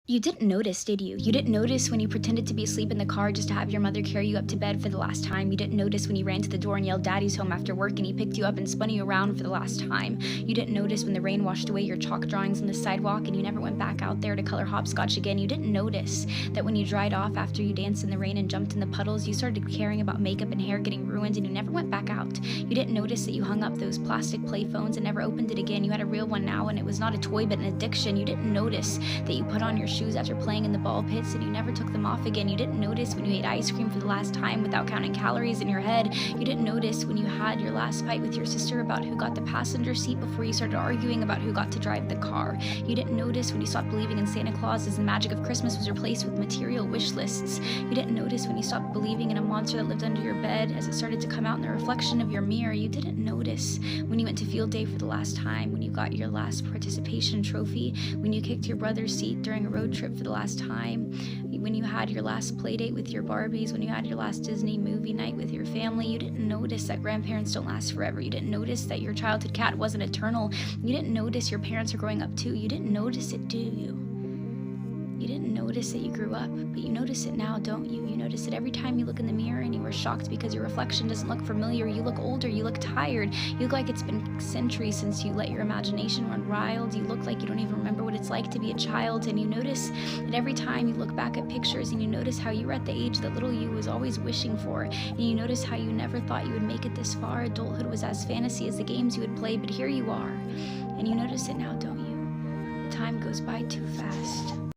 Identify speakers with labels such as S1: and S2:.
S1: You didn't notice, did you? You didn't notice when you pretended to be asleep in the car just to have your mother carry you up to bed for the last time. You didn't notice when you ran to the door and yelled "Daddy's home" after work and he picked you up and spun you around for the last time. You didn't notice when the rain washed away your chalk drawings on the sidewalk and you never went back out there to color hopscotch again. You didn't notice that when you dried off after you danced in the rain and jumped in the puddles, you started caring about makeup and hair getting ruined and you never went back out. You didn't notice that you hung up those plastic play phones and never opened it again. You had a real one now and it was not a toy but an addiction. You didn't notice that you put on your shoes after playing in the ball pits and you never took them off again. You didn't notice when you ate ice cream for the last time without counting calories in your head. You didn't notice when you had your last fight with your sister about who got the passenger seat before you started arguing about who got to drive the car. You didn't notice when you stopped believing in Santa Claus as the magic of Christmas was replaced with material wish lists. You didn't notice when you stopped believing in a monster that lived under your bed as it started to come out in the reflection of your mirror. You didn't notice when you went to field day for the last time, when you got your last participation trophy, when you kicked your brother's seat during a road trip for the last time, when you had your last play date with your Barbies, when you had your last Disney movie night with your family. You didn't notice that grandparents don't last forever. You didn't notice that your childhood cat wasn't eternal. You didn't notice your parents are growing up too. You didn't notice it, do you? You didn't notice that you grew up, but you notice it now, don't you? You notice it every time you look in the mirror and you were shocked because your reflection doesn't look familiar. You look older, you look tired, you look like it's been centuries since you let your imagination run wild. You look like you don't even remember what it's like to be a child, and you notice that every time you look back at pictures and you notice how you were at the age that little you was always wishing for, and you notice how you never thought you would make it this far. Adulthood was as fantasy as the games you would play, but here you are, and you notice it now, don't you? The time goes by too fast.